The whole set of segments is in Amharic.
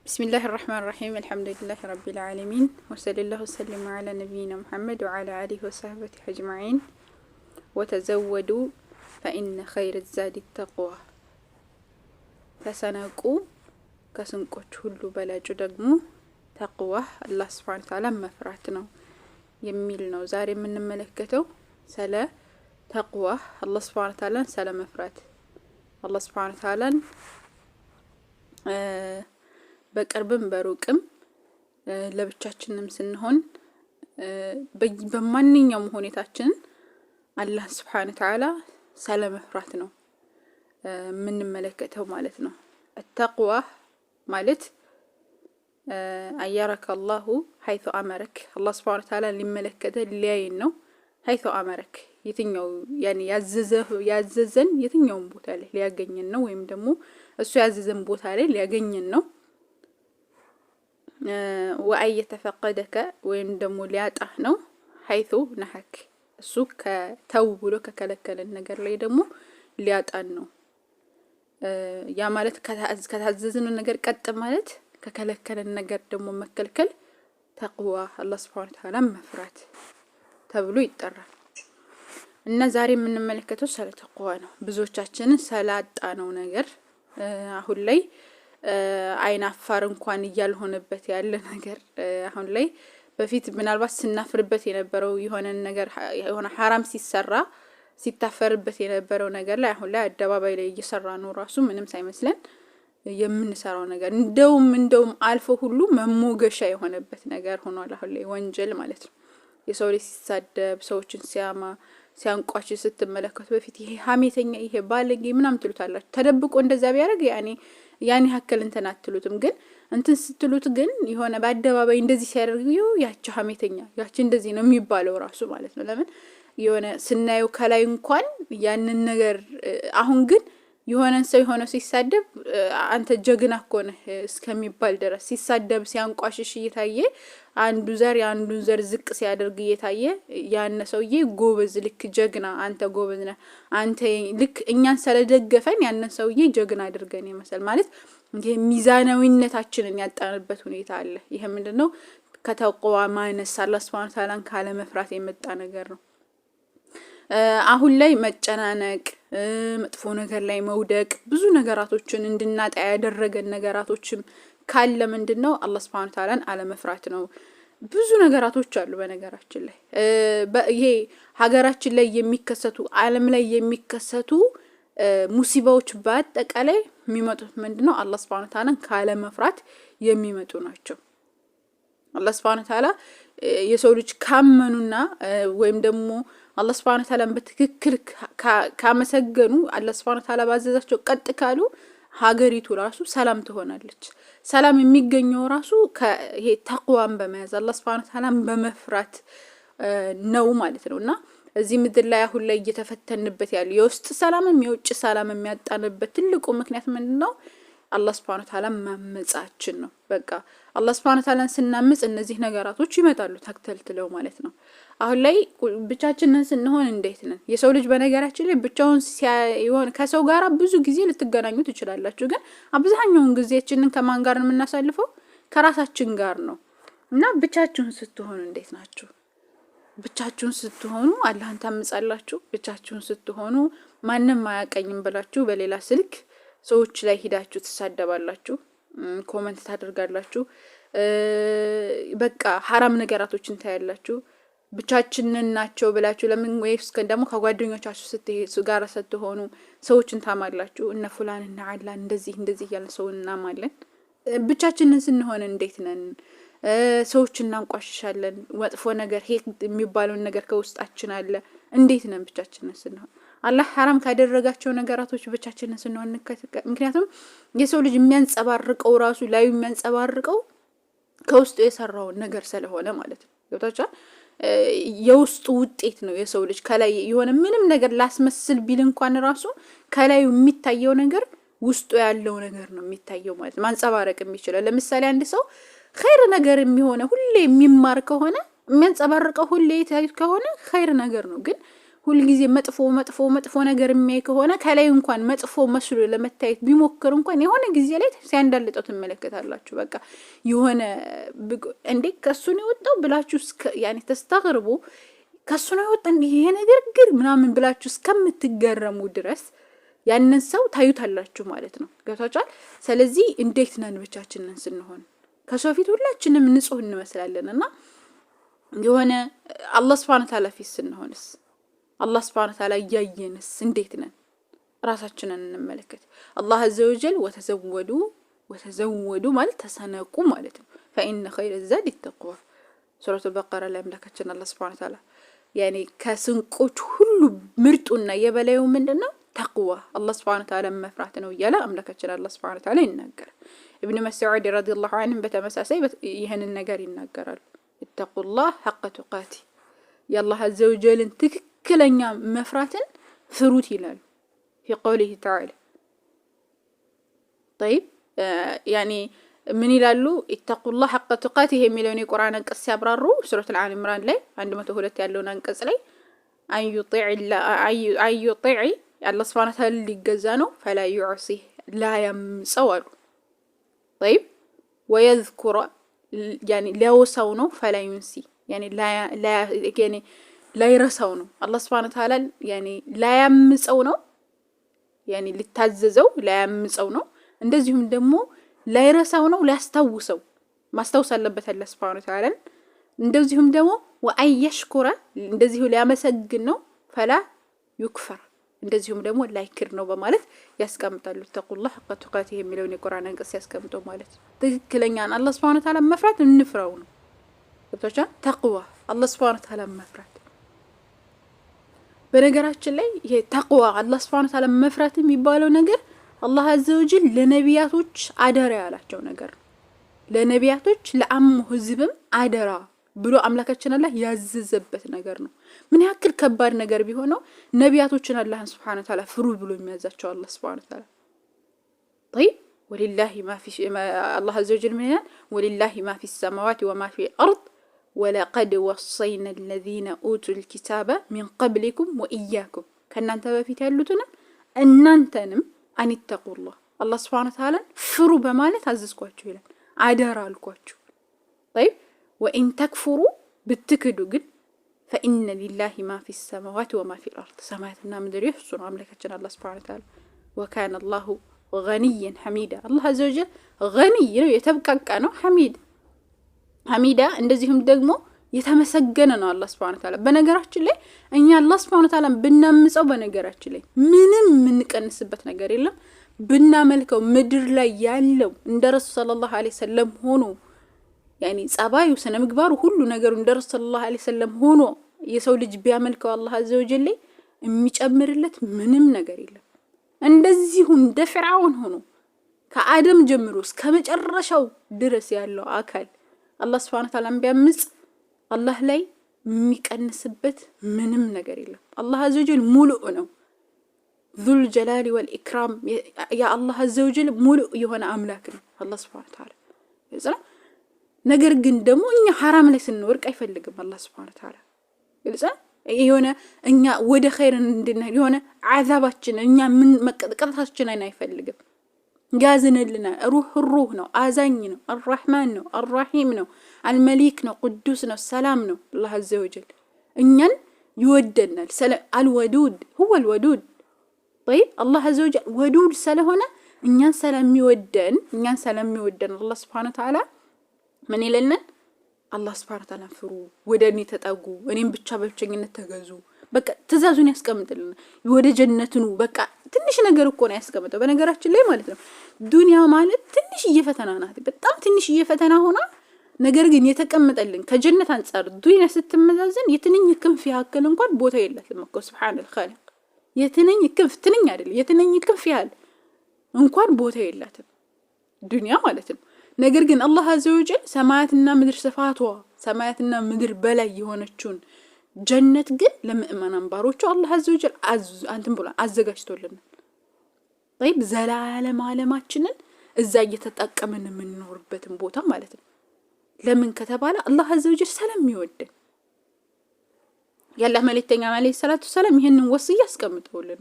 بسم الله الرحمن الرحيم الحمد لله رب العالمين وصلى الله وسلم على نبينا محمد وعلى آله وصحبه أجمعين وتزودوا فإن خير الزاد التقوى فسنقوا كسنقوش هلو بلاجو دقمو تقوى الله سبحانه وتعالى مفراتنا يميلنا وزاري من ملكته سلا تقوى الله سبحانه وتعالى سلا مفرات الله سبحانه وتعالى በቅርብም በሩቅም ለብቻችንም ስንሆን በማንኛውም ሁኔታችን አላህ Subhanahu Ta'ala ሰለመፍራት ነው የምንመለከተው ማለት ነው። التقوى ማለት አያረከ አላሁ حيث أمرك الله Subhanahu Ta'ala ሊመለከተ ሊያየን ነው حيث أمرك የትኛው ያኔ ያዘዘን የትኛውም ቦታ ላይ ሊያገኘን ነው ወይም ደግሞ እሱ ያዘዘን ቦታ ላይ ሊያገኘን ነው። وأي يتفقدك وين دمو لياطح نو حيث نحك السوق كتوبلو ككلكل النجر لي دمو لياطان نو يا مالت كتعززن النجر قط مالت ككلكل النجر دمو مكلكل تقوى الله سبحانه وتعالى مفرات تبلو يطرا እና ዛሬ የምንመለከተው ስለ ተቅዋ ነው። ብዙዎቻችን ሰላጣነው ነገር አሁን ላይ አይን አፋር እንኳን ያልሆነበት ያለ ነገር አሁን ላይ በፊት ምናልባት ስናፍርበት የነበረው የሆነ ነገር የሆነ حرام ሲሰራ ሲታፈርበት የነበረው ነገር ላይ አሁን ላይ አደባባይ ላይ እየሰራ ነው ራሱ ምንም ሳይመስለን የምንሰራው ነገር እንደውም አልፎ ሁሉ መሞገሻ የሆነበት ነገር ሆኗል። አሁን ላይ ወንጀል ማለት ነው። የሰው ልጅ ሲሳደብ ሰዎችን ሲያንቋሽ ስትመለከቱ በፊት ይሄ ሐሜተኛ ይሄ ባለጌ ምናምን ትሉታላችሁ። ተደብቆ እንደዛ ቢያደርግ ያኔ ሀከል እንትን አትሉትም። ግን እንትን ስትሉት ግን የሆነ በአደባባይ እንደዚህ ሲያደርግ ያቺ ሐሜተኛ ያቺ እንደዚህ ነው የሚባለው ራሱ ማለት ነው። ለምን የሆነ ስናየው ከላይ እንኳን ያንን ነገር አሁን ግን የሆነ ሲሳደብ አንተ ጀግና እኮ ነህ እስከሚባል ድረስ ሲሳደብ ሲያንቋሽሽ እየታየ አንዱ ዘር ዝቅ ሲያደርግ እየታየ ያን ሰውዬ ጎበዝ ልክ ጀግና አንተ ጎበዝ ነህ አንተ ልክ እኛን ስለደገፈን ያን ሰውዬ ጀግና አድርገን ይመስል ማለት ይሄ ሚዛናዊነታችንን ያጣንበት ሁኔታ አለ። ይሄ ምንድነው? ከተቅዋ ማነስ አላህ Subhanahu Ta'ala ካለ መፍራት የመጣ ነገር ነው። አሁን ላይ መጨናነቅ መጥፎ ነገር ላይ መውደቅ ብዙ ነገራቶችን እንድናጣ ያደረገን ነገራቶችም ካለ ምንድነው? አላህ Subhanahu Ta'ala አለ መፍራት ነው። ብዙ ነገራቶች አሉ በነገራችን ላይ ይሄ ሀገራችን ላይ የሚከሰቱ ዓለም ላይ የሚከሰቱ ሙሲባዎች በአጠቃላይ የሚመጡት ምንድነው? አላህ Subhanahu Ta'ala ካለ መፍራት የሚመጡ ናቸው። አላህ Subhanahu Ta'ala የሰው ልጅ ካመኑና ወይም ደግሞ አላህ Subhanahu Ta'ala በትክክል ካመሰገኑ አላህ Subhanahu Ta'ala ባዘዛቸው ቀጥ ካሉ ሀገሪቱ ራሱ ሰላም ትሆናለች። ሰላም የሚገኘው ራሱ ይሄ ተቅዋን በመያዝ አላህ Subhanahu Ta'ala በመፍራት ነው ማለት ነውና እዚህ ምድር ላይ አሁን ላይ እየተፈተንበት ያለው የውስጥ ሰላምም የውጭ ሰላምም የሚያጣንበት ትልቁ ምክንያት ምንድነው? አላህ Subhanahu Ta'ala ማመጻችን ነው። በቃ አላህ Subhanahu Ta'ala ስናመጽ እነዚህ ነገራቶች ይመጣሉ ተከታትለው ማለት ነው። አሁን ላይ ብቻችንን ስንሆን እንዴት ነን? የሰው ልጅ በነገራችን ላይ ብቻውን ሲሆን ከሰው ጋር ብዙ ጊዜ ልትገናኙ ትችላላችሁ። ግን አብዛኛውን ጊዜያችንን ከማን ጋር የምናሳልፈው? ከራሳችን ጋር ነው። እና ብቻችሁን ስትሆኑ እንዴት ናችሁ? ብቻችሁን ስትሆኑ አላህን ታምጻላችሁ። ብቻችሁን ስትሆኑ ማንንም አያቀኝም ብላችሁ በሌላ ስልክ ሰዎች ላይ ሄዳችሁ ተሳደባላችሁ፣ ኮሜንት ታደርጋላችሁ፣ በቃ حرام ነገራቶችን ታያላችሁ። ብቻችንን ናቸው ብላችሁ ለምን ወይስ ደግሞ ከጓደኞቻችሁ ጋር ስትሆኑ ሰዎችን ታማላችሁ። እነ ፉላን እና አላን እንደዚህ ያለ ሰውን እናማለን። ብቻችንን ስንሆን እንዴት ነን? ሰዎችን እናንቋሽሻለን። ወጥፎ ነገር ሄክ የሚባለው ነገር ከውስጣችን አለ። እንዴት ነን ብቻችንን ስንሆን? አላህ حرام ካደረጋቸው ነገራቶች ብቻችንን ስንሆን ምክንያቱም የሰው ልጅ የሚያንጸባርቀው ራሱ ላይ የሚያንጸባርቀው ከውስጡ የሰራው ነገር ስለሆነ ማለት ነው። ገብታችኋል? የውስጡ ውጤት ነው የሰው ልጅ ከላይ የሆነ ምንም ነገር ላስመስል ቢል እንኳን ራሱ ከላይ የሚታየው ነገር ውስጡ ያለው ነገር ነው የሚታየው ማለት ነው። ማንጸባረቅ የሚችለው ለምሳሌ አንድ ሰው ኸይር ነገር የሚሆነ ሁሌ የሚማር ከሆነ የሚያንጸባርቀው ሁሌ ታይት ከሆነ ኸይር ነገር ነው። ግን ሁሉ ጊዜ መጥፎ ነገር የሚያይ ከሆነ ከላይ እንኳን መጥፎ መስሎ ለመታየት ቢሞክር እንኳን የሆነ ጊዜ ላይ ሲያንዳልጠው ትመለከታላችሁ። በቃ የሆነ እንዴ ከሱ ነው የወጣው ብላችሁ ያኔ ተስተግርቡ ከሱ ነው የወጣው ይሄ ነገር ግን ምናምን ብላችሁ እስከምትገረሙ ድረስ ያንን ሰው ታዩታላችሁ ማለት ነው። ገብታችኋል? ስለዚህ እንዴት ነን ብቻችንን ስንሆን ከሰው ፊት ሁላችንም ንጹህ እንመስላለንና የሆነ አላህ Subhanahu Ta'ala ፊት ስንሆንስ አላህ Subhanahu Ta'ala ያየንስ እንዴት ነን? ራሳችንን እንመለከት። አላህ Azza wa Jalla ወተዘወዱ ማለት ተሰነቁ ማለት ነው። فإن خير الزاد التقوى ሱረቱ በቀራ ላይ አምላካችን አላህ Subhanahu Ta'ala ያኔ ከስንቆች ሁሉ ምርጡና የበላዩ ምንድነው? ተቅዋ አላህ Subhanahu Ta'ala መፍራት ነው እያለ አምላካችን አላህ Subhanahu Ta'ala ይናገራል። ኢብኑ መስዑድ ረዲየላሁ ዐንሁ በተመሳሳይ ይሄንን ነገር ይናገራሉ። ኢተቁላህ ሐቀ ቱቃቲ የአላህ Azza wa Jalla ትክክለኛ መፍራትን ፍሩት ይላል في قوله تعالى طيب يعني من ይላሉ ኢተቁላህ ሐቀ ቱቃቲ የሚለውን የቁርአን አንቀጽ ሲያብራሩ ሱረቱል አሊ ኢምራን ላይ 102 ያለውን አንቀጽ ላይ አዩጢዕ አላህ Subhanahu Ta'ala ሊገዛ ነው فلا يعصي لا يمصው አሉ طيب ويذكر يعني ሊያወሳው ነው فلا ينسي يعني لا يرሳው ነው አላህ Subhanahu Ta'ala يعني لا يمصው ነው يعني ሊታዘዘው لا يمصው ነው እንደዚሁም ደግሞ لا يرሳው ነው ሊያስታውሰው ማስታወስ አለበት አላህ Subhanahu Ta'ala እንደዚሁም ደግሞ ወአይሽኩራ እንደዚሁ ሊያመሰግን ነው فلا يكفر እንደዚሁም ደግሞ ላይክር ነው በማለት ያስቀምጣሉ። ተቁላህ ሐቀ ቱቃቲ የሚለውን የቁርአን አንቀጽ ያስቀምጠው ማለት ትክክለኛን አላህ Subhanahu Ta'ala መፍራት እንፍራው ነው። ወጣቻ ተቅዋ አላህ Subhanahu Ta'ala መፍራት በነገራችን ላይ ይሄ ተቅዋ አላህ Subhanahu Ta'ala መፍራት የሚባለው ነገር አላህ Azza wa Jalla ለነቢያቶች አደራ ያላቸው ነገር ለነቢያቶች ለአሙ ህዝብም አደራ ብሎ አምላካችን አላህ ያዘዘበት ነገር ነው። ምን ያክል ከባድ ነገር ቢሆነው ነቢያቶችን አላህ Subhanahu Ta'ala ፍሩ ብሎ የሚያዛቸው አላህ Subhanahu Ta'ala طيب ولله ما في الله عز وجل من ولله ما في السماوات وما في الأرض ولقد وصينا الذين أوتوا الكتاب من قبلكم وإياكم كنانت በፊት ያሉትን እናንተንም أن اتقوا الله Subhanahu Ta'ala ፍሩ በማለት አዘዝኳችሁ ይላል አደራ አልኳችሁ طيب وإن تكفروا بتكدوا قل فإن لله ما في السماوات وما في الأرض سماواتنا مدري يحصر عملكتنا الله سبحانه وتعالى وكان الله غنيا حميدا الله عز وجل غني يتبقى كانوا حميدا እንደዚሁም ደግሞ የተመሰገነ ነው አላህ Subhanahu Ta'ala በነገራችን ላይ እኛ አላህ Subhanahu Ta'ala ብናምጸው በነገራችን ላይ ምንም ምንቀንስበት ነገር የለም ብናመልከው ምድር ላይ ያለው እንደ ረሱል ሰለላሁ ዐለይሂ ወሰለም ሆኖ يعني ጸባዩ ስነ ምግባሩ ሁሉ ነገሩ እንደ ረሱል ሰለላሁ ዐለይሂ ወሰለም ሆኖ የሰው ልጅ ቢያመልከው አላህ Azza wa Jalla የሚጨምርለት ምንም ነገር የለም እንደዚሁ እንደ ፍርዓውን ሆኖ ከአደም ጀምሮ እስከ መጨረሻው ድረስ ያለው አካል አላህ Subhanahu Ta'ala ቢያምጽ አላህ ላይ የሚቀንስበት ምንም ነገር የለም አላህ Azza wa Jalla ሙሉ ነው ذو الجلال والإكرام يا الله Azza wa Jalla ሙሉ የሆነ አምላክ ነው አላህ Subhanahu Ta'ala ይዘራ ነገር ግን ደግሞ እኛ حرام ላይ ስንወርቅ አይፈልግም አላህ Subhanahu Ta'ala ይልጻ የሆነ እኛ ወደ ኸይር እንድንሄድ የሆነ አዛባችን እኛ ምን መቀጥቀጣችን አይፈልግም ጋዝነልና ሩህ ነው አዛኝ ነው الرحمن ነው الرحيم ነው الملك ነው ቅዱስ ነው ሰላም ነው አላህ Azza wa Jalla እኛን ይወደናል الودود هو الودود طيب الله Azza wa Jalla ودود ስለሆነ እኛን ሰላም ይወደን አላህ Subhanahu Ta'ala من ይለናል አላህ Subhanahu Ta'ala ፍሩ ወደኔ ተጠጉ እኔም ብቻ በብቸኝነት ተገዙ በቃ ትእዛዙን ያስቀምጥልን ወደ ጀነቱ ነው በቃ ትንሽ ነገር እኮ ነው ያስቀምጠው በነገራችን ላይ ማለት ነው ዱንያ ማለት ትንሽ እየፈተና ናት በጣም ትንሽ እየፈተና ሆና ነገር ግን የተቀመጠልን ከጀነት አንፃር ዱንያ ስትመዛዘን የትንኝ ክንፍ ያክል እንኳን ቦታ የላትም እኮ ሱብሃንአል ኻሊቅ የትንኝ ክንፍ ትንኝ አይደል የትንኝ ክንፍ ያህል እንኳን ቦታ የላትም ዱንያ ማለት ነው ነገር ግን አላህ Azza wa Jalla ሰማያትና ምድር ስፋቷ ሰማያትና ምድር በላይ የሆነችውን ጀነት ግን ለምእመናን ባሮቹ አላህ Azza wa Jalla አንተም ብሎ አዘጋጅቶልናል طيب ዘላለም ዓለማችንን እዛ እየተጠቀምን የምንኖርበትን ቦታ ማለት ነው ለምን ከተባለ አላህ Azza wa Jalla ሰላም ይወደን ያላህ መልእክተኛ አለይሂ ሰላቱ ሰላም ይሄንን ወስያ አስቀምጠውልን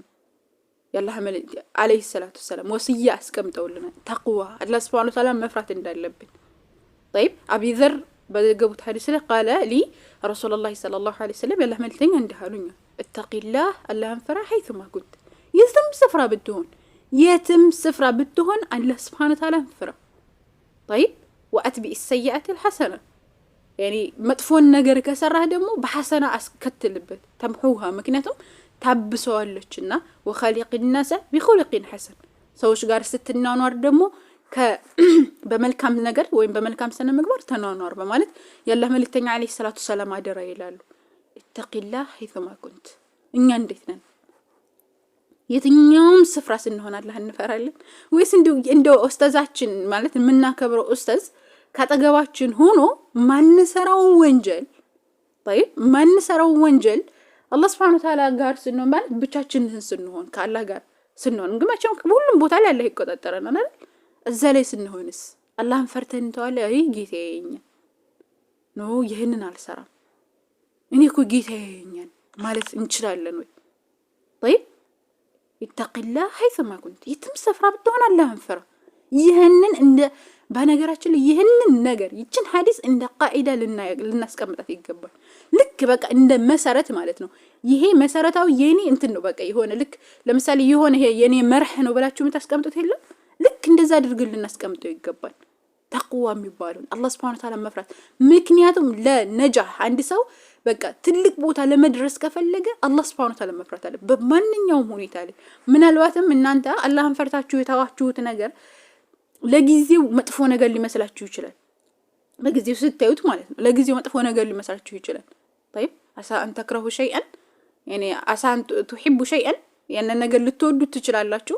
ያላህ መልእክተኛ አለይሂ ሰላቱ ሰላም ወስያ አስቀምጠውልን ተቅዋ አላህ Subhanahu Wa Ta'ala መፍራት እንዳለብን طيب አቢ ዘር በገቡት ሐዲስ ላይ قال لي رسول الله صلى الله عليه وسلم ያላህ መልእክተኛ እንዲሃሉኝ اتقوا አላህን ፍራ حيثما كنت የትም ስፍራ ብትሆን አላህ Subhanahu Wa Ta'ala ፍራ طيب واتبع السيئه الحسنه يعني መጥፎን ነገር ከሰራህ ደግሞ በሐሰና አስከትልበት ተምሁሃ ምክንያቱም ታብሰዋለችና وخالق الناس بخلق حسن ሰዎች ጋር ስትናኗር ደግሞ በመልካም ነገር ወይም በመልካም ስነ ምግባር ተናኗር በማለት ያላህ መልእክተኛ አለይሂ ሰላቱ ሰላም አደራ ይላሉ اتقوا حيثما كنت እኛ እንዴት ነን የትኛውም ስፍራ ስንሆን አላህ እንፈራለን ወይስ እንደው ኡስታዛችን ማለት የምናከብረው ኡስታዝ ካጠገባችን ሆኖ ማንሰራው ወንጀል طيب ማንሰራው ወንጀል አላህ Subhanahu Wa Ta'ala ጋር ስንሆን ማለት ብቻችንን ስንሆን ከአላህ ጋር ስንሆን ግማቸው ሁሉም ቦታ ላይ አላህ ይቆጣጠረናል አይደል እዛ ላይ ስንሆንስ አላህን ፈርተን ተዋለ አይ ጌታዬኝ ነው ይሄንን አልሰራም እኔ እኮ ጌታዬኝ ማለት እንችላለን ወይ طيب اتقوا حيثما كنت የትም ስፍራ ብትሆን አላህን ፍራ ይሄንን እንደ በነገራችን ላይ ይሄንን ነገር ይችን ሐዲስ እንደ ቃዒዳ ልናስቀምጣት ይገባል ልክ በቃ እንደ መሰረት ማለት ነው ይሄ መሰረታው የኔ እንትን ነው በቃ ይሆነ ልክ ለምሳሌ ይሆነ ይሄ የኔ መርህ ነው ብላችሁ የምታስቀምጡት የለም ልክ እንደዛ አድርገን ልናስቀምጠው ይገባል ተቅዋ የሚባለው አላህ Subhanahu Wa Ta'ala መፍራት ምክንያቱም ለነጃህ አንድ ሰው በቃ ትልቅ ቦታ ለመድረስ ከፈለገ አላህ Subhanahu Wa Ta'ala መፍራት አለ በማንኛውም ሁኔታ ላይ ምናልባትም እናንተ አላህን ፈርታችሁ የታዋችሁት ነገር ለጊዜው መጥፎ ነገር ሊመስላችሁ ይችላል ለጊዜው ስታዩት ማለት ነው ለጊዜው መጥፎ ነገር ሊመስላችሁ ይችላል طيب عسى ان تكرهوا شيئا يعني عسى ان تحبوا شيئا ያን ነገር ልትወዱት ትችላላችሁ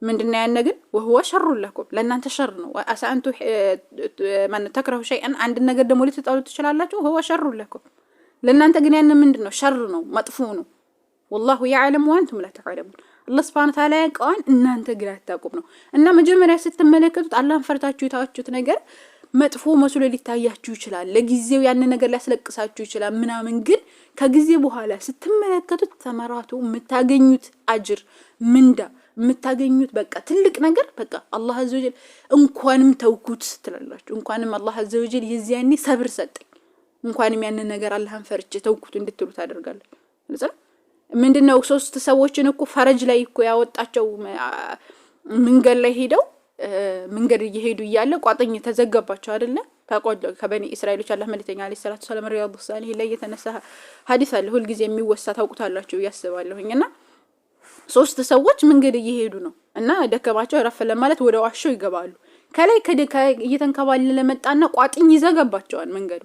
ምንድነው ያን ነገር وهو شر لكم ለእናንተ ሸር ነው عسى ان تكرهوا شيئا አንድ ነገር ደግሞ ልትጣሉት ትችላላችሁ وهو شر لكم ለእናንተ ግን ያን ምንድነው ሸር ነው መጥፎ ነው والله يعلم وانتم لا تعلمون الله سبحانه وتعالى ያውቃል እናንተ ግን አታውቁም ነው እና መጀመሪያ ስትመለከቱት አላህን ፈርታችሁ የታወቹት ነገር መጥፎ መስሎ ሊታያችሁ ይችላል ለጊዜው ያን ነገር ሊያስለቅሳችሁ ይችላል ምናምን ግን ከጊዜ በኋላ ስትመለከቱት ተመራቱ የምታገኙት አጅር ምንዳ የምታገኙት በቃ ትልቅ ነገር በቃ አላህ Azza wa Jalla እንኳንም ተውኩት ትላላችሁ እንኳንም አላህ Azza wa Jalla የዚያኔ ሰብር ሰጠኝ እንኳንም ያን ነገር አላህን ፈርቼ ተውኩት እንድትሉ ታደርጋለህ ስለዚህ ምንድነው ሶስት ሰዎችን እኮ ፈረጅ ላይ እኮ ያወጣቸው መንገድ ላይ ሄደው መንገድ እየሄዱ ይያለ ቋጥኝ ተዘጋባቸው አይደለ ታቆለ ከበኒ እስራኤሎች አላህ መልእክተኛ አለይሂ ሰላቱ ሰላም ሪያዱ ሷሊህ ላይ የተነሳ ሐዲስ አለ ሁሉ ጊዜ የሚወሳ ታውቁታላችሁ ያስባለሁኝና ሶስት ሰዎች መንገድ እየሄዱ ነው እና ደከማቸው ረፈለ ማለት ወደ ዋሻው ይገባሉ ከላይ እየተንከባለለ መጣና ቋጥኝ ይዘጋባቸዋል መንገዱ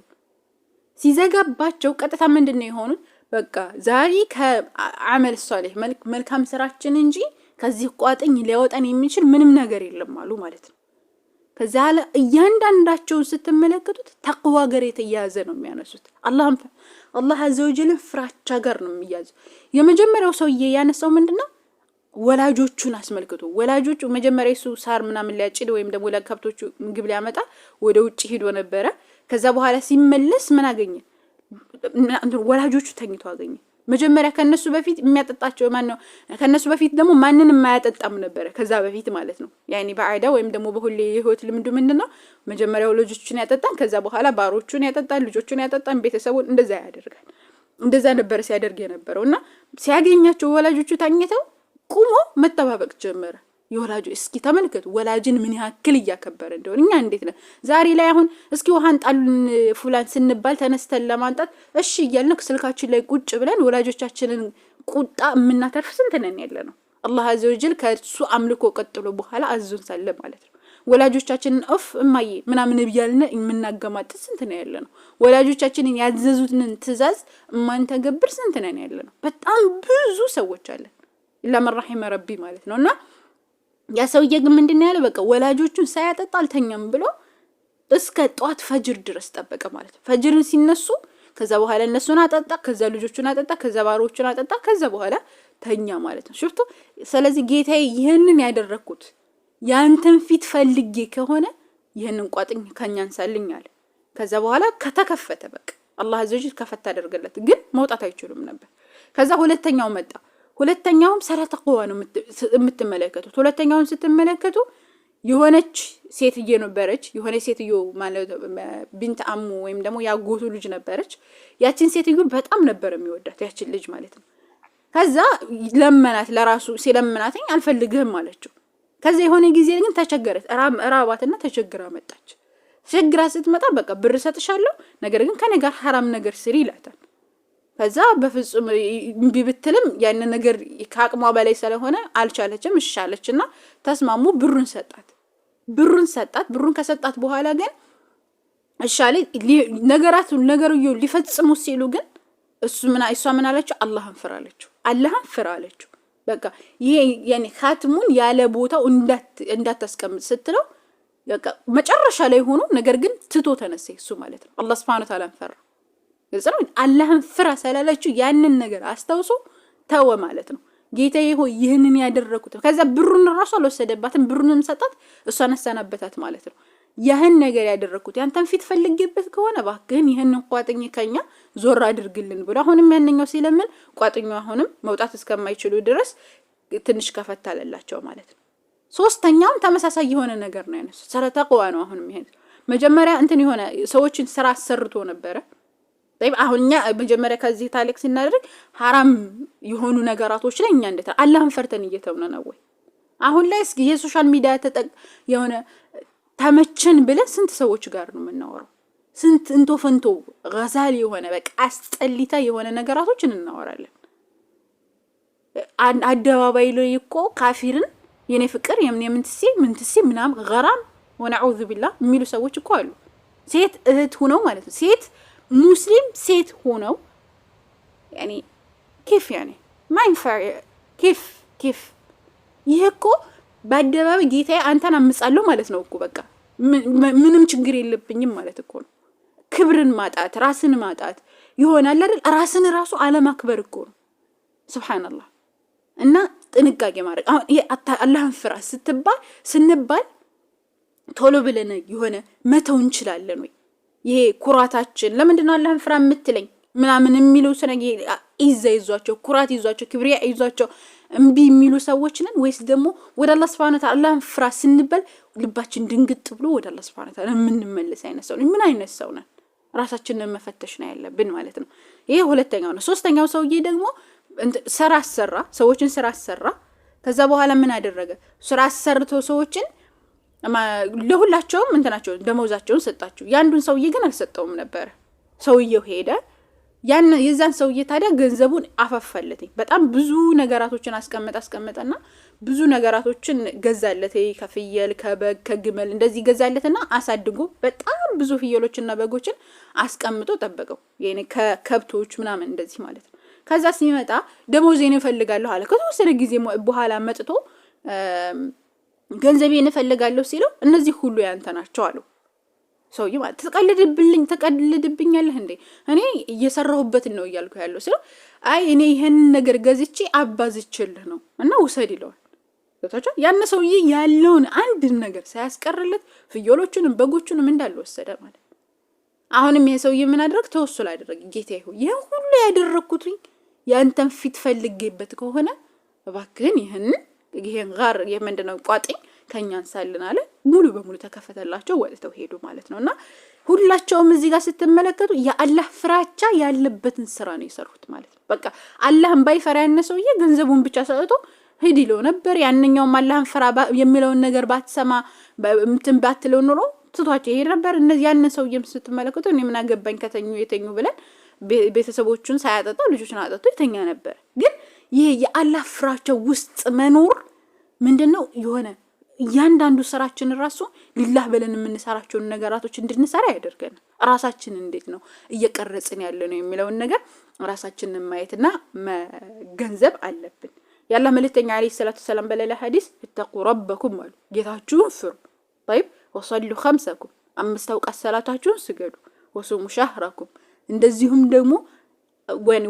ሲዘጋባቸው ቀጥታ ምንድነው የሆኑት በቃ ዛሬ ከአመል ሷሊህ መልካም ስራችን እንጂ ከዚህ ቋጥኝ ሊያወጣን የሚችል ምንም ነገር የለም አሉ ማለት ነው ከዛ እያንዳንዳቸው ስትመለከቱት ተቅዋ ጋር የተያያዘ ነው የሚያነሱት አላህ Azza wa Jalla ፍራቻ ጋር ነው የሚያያዘው የመጀመሪያው ሰውዬ ያነሳው ምንድነው ወላጆቹን አስመልክቶ ወላጆቹ መጀመሪያ እሱ ሳር ምናምን ሊያጭድ ወይም ደግሞ ለከብቶቹ ምግብ ሊያመጣ ወደ ውጪ ሄዶ ነበረ ከዛ በኋላ ሲመለስ ምን አገኘ ወላጆቹ ተኝተው አገኘ መጀመሪያ ከነሱ በፊት የሚያጠጣቸው ማን ነው ከነሱ በፊት ደግሞ ማንንም የማያጠጣም ነበር ከዛ በፊት ማለት ነው ያኒ ባዕዳ ወይም ደግሞ በሁሌ ህይወት ልምዱ ምንድነው መጀመሪያ ወላጆቹን ያጠጣን ከዛ በኋላ ባሮቹን ያጠጣን ልጆቹን ያጠጣን ቤተሰቡን እንደዛ ያደርጋል እንደዛ ነበር ሲያደርግ የነበረውና ሲያገኛቸው ወላጆቹ ተኝተው ቁሞ መተባበቅ ጀመረ የወላጆ እስኪ ተመልከቱ ወላጅን ምን ያክል ያከበረ እንደሆነ እኛ እንዴት ነው ዛሬ ላይ አሁን እስኪ ውሃን ጣሉን ፉላን ስንባል ተነስተን ለማንጣት እሺ እያልን ስልካችን ላይ ቁጭ ብለን ወላጆቻችንን ቁጣ ምናተርፍ ስንት ነን ያለነው አላህ Azza wa Jalla ከሱ አምልኮ ቀጥሎ በኋላ አዙን ሰለ ማለት ነው ወላጆቻችንን እፍ እማዬ ምናምን ይያልን የምናገማጥ ስንት ነው ያለነው ወላጆቻችንን ያዘዙትን ትእዛዝ ማን ተገብር ስንት ነን ያለነው በጣም ብዙ ሰዎች አለ ኢላ መርሂመ ረቢ ማለት ነውና ያ ሰውዬ ግን ምንድነው ያለው በቃ ወላጆቹን ሳያጠጣ አልተኛም ብሎ እስከ ጧት ፈጅር ድረስ ተጠበቀ ማለት ነው ፈጅርን ሲነሱ ከዛ በኋላ እነሱን አጠጣ ከዛ ልጆቹን አጠጣ ከዛ ባሮቹን አጠጣ ከዛ በኋላ ተኛ ማለት ነው ሽፍቱ ስለዚህ ጌታዬ ይሄንን ያደረኩት ያንተን ፊት ፈልጌ ከሆነ ይሄንን ቋጥኝ ከኛን ሳልኛል ከዛ በኋላ ከተከፈተ በቃ አላህ አዘወጅል ከፈት አደረገለት ግን መውጣት አይችሉም ነበር ከዛ ሁለተኛው መጣ ሁለተኛውም ሰላተ ተቅዋ ነው የምትመለከቱት ሁለተኛውን ስትመለከቱ የሆነች ሴትዬ ነበረች የሆነ ሴትዮ ማለት ቢንት አሙ ወይም ደግሞ ያጎቱ ልጅ ነበረች ያቺን ሴትዮ በጣም ነበር የሚወዳት ያቺን ልጅ ማለት ነው ከዛ ለመናት ለራሱ ሲለምናትኝ አልፈልግህም አለችው ከዛ የሆነ ጊዜ ግን ተቸገረች ራባትና ተቸግራ መጣች ተቸግራ ስትመጣ በቃ ብር ሰጥሻለሁ ነገር ግን ከኔ ጋር حرام ነገር ስሪ ይላታል ከዛ በፍጹም እምቢ ብትልም ያን ነገር ከአቅሟ በላይ ስለሆነ አልቻለችም እሻለችና ተስማሙ ብሩን ሰጣት ብሩን ከሰጣት በኋላ ግን እሻለ ነገርዩ ሊፈጽሙ ሲሉ ግን እሷ ምን አለችው አላህን ፍራለችው በቃ ይሄ ያኔ ኻትሙን ያለ ቦታው እንዳታስቀምጥ ስትለው በቃ መጨረሻ ላይ ሆኖ ነገር ግን ትቶ ተነሰ እሱ ማለት ነው አላህ Subhanahu Wa Ta'ala ፈራ ስለዚህ አላህን ፍራ ሰላለችው ያንን ነገር አስተውሶ ተወ ማለት ነው ጌታዬ ሆይ ይሄንን ያደረኩት ከዛ ብሩን ራሱ አልወሰደባትም ብሩንም ሰጣት እሷ ነሳናበታት ማለት ነው ያህን ነገር ያደረኩት ያንተን ፊት ፈልጌበት ከሆነ ባክህን ይሄንን ቋጥኝ ከኛ ዞር አድርግልን ብሎ አሁንም ያንኛው ሲለምን ቋጥኛው አሁንም መውጣት እስከማይችሉ ድረስ ትንሽ ከፈታለላቸው ማለት ነው ሶስተኛውም ተመሳሳይ የሆነ ነገር ነው ያነሱ ሰላተ ተቅዋ ነው አሁንም ይሄን መጀመሪያ እንትን የሆነ ሰዎችን ስራ አሰርቶ ነበር طيب አሁንኛ መጀመሪያ ከዚህ ታሪክ ሲናደርግ حرام የሆኑ ነገራቶች ላይ እኛ እንዴት አላህን ፈርተን እየተውነ ነው ወይ አሁን ላይ እስኪ የሶሻል ሚዲያ የሆነ ተመቸን ብለን ስንት ሰዎች ጋር ነው የምናወራው ስንት እንቶ ፈንቶ غزال የሆነ በቃ አስጠሊታ የሆነ ነገራቶችን እናወራለን አደባባይ ላይ እኮ ካፊርን የኔ ፍቅር ምንትሲ ምናም غرام ونعوذ بالله የሚሉ ሰዎች እኮ አሉ ሴት እህት ሆነው ማለት ነው ሴት ሙስሊም ሴት ሆነው يعني كيف يعني ما ينفع كيف ይሄኮ በአደባባይ ጌታዬ አንተን አምጻለሁ ማለት ነው እኮ በቃ ምንም ችግር የለብኝም ማለት እኮ ነው ክብርን ማጣት ራስን ማጣት ይሆናል አይደል ራስን ራሱ አለማክበር እኮ ነው ሱብሃንአላህ እና ጥንቃቄ ማድረግ አሁን ይሄ አላህን ፍራ ስንባል ቶሎ ብለን የሆነ መተው እንችላለን ወይ ይሄ ኩራታችን ለምንድን ነው አላህን ፍራ የምትለኝ ምናምን የሚሉ ሰነገ ይዘይዟቸው ኩራት ይዟቸው ክብሪያ ይዟቸው እምቢ የሚሉ ሰዎች ነን ወይስ ደግሞ ወደ አላህ Subhanahu Wa Ta'ala አላህን ፍራ ስንበል ልባችን ድንግጥ ብሎ ወደ አላህ Subhanahu Wa Ta'ala የምንመለስ አይነት ሰው ምን አይነት ሰው ነን ራሳችንን መፈተሽ ነው ያለብን ማለት ነው ይሄ ሁለተኛው ነው ሶስተኛው ሰውዬ ደግሞ ስራ አሰራ ሰዎችን ስራ አሰራ ከዛ በኋላ ምን አደረገ ስራ አሰርቶ ሰዎችን ለሁላቸውም እንትናቸው ደሞዛቸውን ሰጣቸው ያንዱን ሰውዬ ግን አልሰጠውም ነበር ሰውዬው ሄደ የዛን ሰውዬ ታዲያ ገንዘቡን አፈፈለተኝ በጣም ብዙ ነገራቶችን አስቀመጠና ብዙ ነገራቶችን ገዛለተ ከፍየል ከበግ ከግመል እንደዚህ ገዛለተና አሳድጎ በጣም ብዙ ፍየሎችና በጎችን አስቀምጦ ጠበቀው የኔ ከከብቶች ምናምን እንደዚህ ማለት ነው ከዛ ሲመጣ ደሞዜን እፈልጋለሁ አለ ከተወሰነ ጊዜ በኋላ መጥቶ ገንዘቤን እፈልጋለሁ ሲለው እነዚህ ሁሉ ያንተ ናቸው አሉ ሰውዬ ማለት ተቀልድብኛለህ እንዴ እኔ እየሰራሁበት ነው ይያልኩ ያለው ሲለው አይ እኔ ይሄን ነገር ገዝቼ አባዝችልህ ነው እና ውሰድ ይለዋል ተታቻ ያን ሰውዬ ያለውን አንድ ነገር ሳያስቀርለት ፍየሎቹንም በጎቹንም እንዳለ ወሰደ ማለት አሁንም ይሄ ሰውዬ ምን አደረግ ተወሱል አደረግ ጌታዬ ሆይ ይሄን ሁሉ ያደረኩትኝ ያንተን ፊት ፈልጌበት ከሆነ እባክህን ይሄን ጋር የምንድነው ቋጥኝ ከኛን ሳልን አለ ሙሉ በሙሉ ተከፈተላቸው ወጥተው ሄዱ ማለት ነውና ሁላቸውም እዚህ ጋር ስትመለከቱ የአላህ ፍራቻ ያለበትን ስራ ነው የሰሩት ማለት ነው በቃ አላህን ባይፈራ ያነሰውዬ ገንዘቡን ብቻ ሰጥቶ ሄዲሎ ነበር ያንኛው አላህን ፍራ የሚለውን ነገር ባትሰማ እንትን ባትለው ኑሮ ትቷቸው ይሄ ነበር እነዚህ ያነሰውዬም ስትመለከቱ እኔ ምን አገባኝ የተኙ ብለን ቤተሰቦቹን ሳያጠጣ ልጆችን አጠጥቶ ይተኛ ነበር ግን ይሄ የአላህ ፍራቻ ውስጥ መኖር ምንድነው የሆነ ያንዳንዱ ስራችን ራሱ ሊላህ ብለን የምንሰራቸው ነገራቶች እንድንሰራ ያደርገን ራሳችን እንዴት ነው እየቀረጽን ያለነው የሚለው ነገር ራሳችንን ማየትና መገንዘብ አለብን ያላህ መልእክተኛ አለይሂ ሰላቱ ሰላም በሌላ ሐዲስ ተቁ ረበኩም አሉ ጌታችሁን ፍሩ طيب ወሰሉ خمسكم አምስት አውቃት ሰላታችሁን ስገዱ ወሱሙ ሸህራኩም እንደዚሁም ደግሞ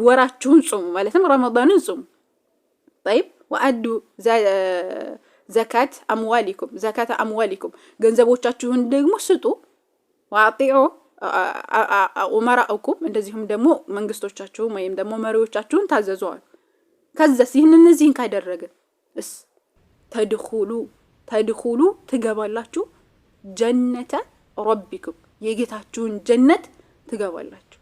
ወራችሁን ጾሙ ማለትም ረመዳንን ጾሙ طيب وادوا زكاه اموالكم ገንዘቦቻችሁን ደግሞ ስጡ واعطوا ኡመራኡኩም እንደዚሁም ደግሞ መንግስቶቻችሁ ወይም ደግሞ መሪዎቻችሁን ታዘዙዋል። ከዛስ እነዚህን ካደረግን ተድኹሉ ትገባላችሁ ጀነተ ረቢኩም የጌታችሁን ጀነት ትገባላችሁ።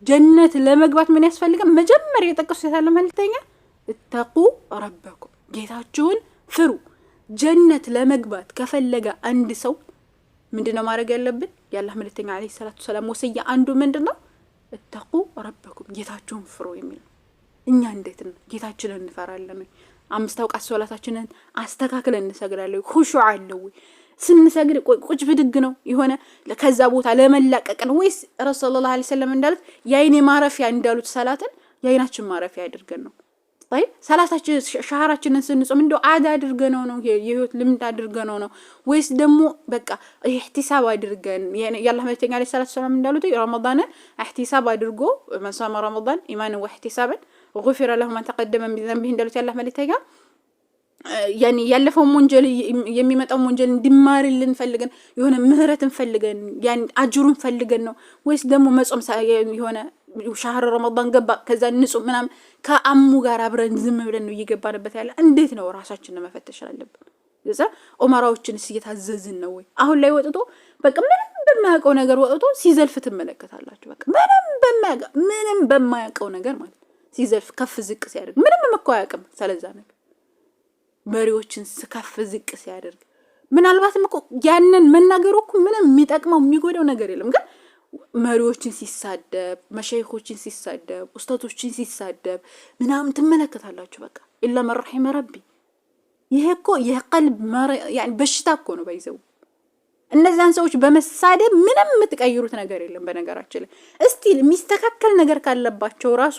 ጀነት ለመግባት ምን ያስፈልጋል? መጀመሪያ የጠቀሱት ያለ መልእክተኛ እተቁ ረበኩም ጌታችሁን ፍሩ። ጀነት ለመግባት ከፈለገ አንድ ሰው ምንድነው ማድረግ ያለብን? የአላህ መልእክተኛ አለይሂ ሰላቱ ሰላም ወሰያ አንዱ ምንድነው? እተቁ ረበኩም ጌታችሁን ፍሩ የሚል። እኛ እንዴት ነው ጌታችንን እንፈራለን? 5 አውቃት ሶላታችንን አስተካክለን እንሰግዳለን። ኹሹዕ አለው ስንሰግድ ቁጭ ብድግ ነው የሆነ ከዛ ቦታ ለመላቀቅ ነው ወይስ ረሱላህ ሰለላሁ ዐለይሂ ወሰለም እንዳሉት የአይኔ ማረፊያ እንዳሉት ሰላትን የአይናችን ማረፊያ አድርገን ነው? طيب ሰላታችን ሻህራችንን ስንጾም እንደው አዳ አድርገነው ነው የህይወት ልምድ አድርገነው ነው ወይስ ደግሞ በቃ ኢህቲሳብ አድርገን የአላህ መልእክተኛ አለይሂ ሰላቱ ሰላም እንዳሉት ረመዳን ኢህቲሳብ አድርጎ መሳማ ረመዳን ኢማን ወኢህቲሳብን غفر له ما تقدم من ذنبه እንዳሉት የአላህ መልእክተኛ ያኒ ያለፈው ወንጀል የሚመጣው ወንጀል እንዲማርልን ፈልገን የሆነ ምህረትን ፈልገን ያን አጅሩን ፈልገን ነው ወይስ ደግሞ መጾም የሆነ ሻህር ረመዳን ገባ ከዛ ንጹህ ምናም ከአሙ ጋር አብረን ዝም ብለን ነው እየገባንበት ያለ? እንዴት ነው ራሳችንን መፈተሽ አለብን። እዛ ዑመራዎችን እየታዘዝን ነው ወይ? አሁን ላይ ወጥቶ በቃ ምንም በማያውቀው ነገር ወጥቶ ሲዘልፍ ትመለከታላችሁ። በቃ ምንም በማያውቀው ነገር ማለት ሲዘልፍ ከፍ ዝቅ ሲያደርግ ምንም መቆያቀም ስለዛ ነገር መሪዎችን ከፍ ዝቅ ሲያደርግ ምናልባትም እኮ ያንን መናገሩ እኮ ምንም የሚጠቅመው የሚጎዳው ነገር የለም። ግን መሪዎችን ሲሳደብ መሸይኾችን ሲሳደብ ኡስታዞችን ሲሳደብ ምናምን ትመለከታላችሁ። በቃ ኢላ መርሂመ ረቢ ይሄ እኮ የቀልብ يعني በሽታ እኮ ነው ባይዘው። እነዛን ሰዎች በመሳደብ ምንም የምትቀይሩት ነገር የለም። በነገራችን ላይ እስቲ የሚስተካከል ነገር ካለባቸው ራሱ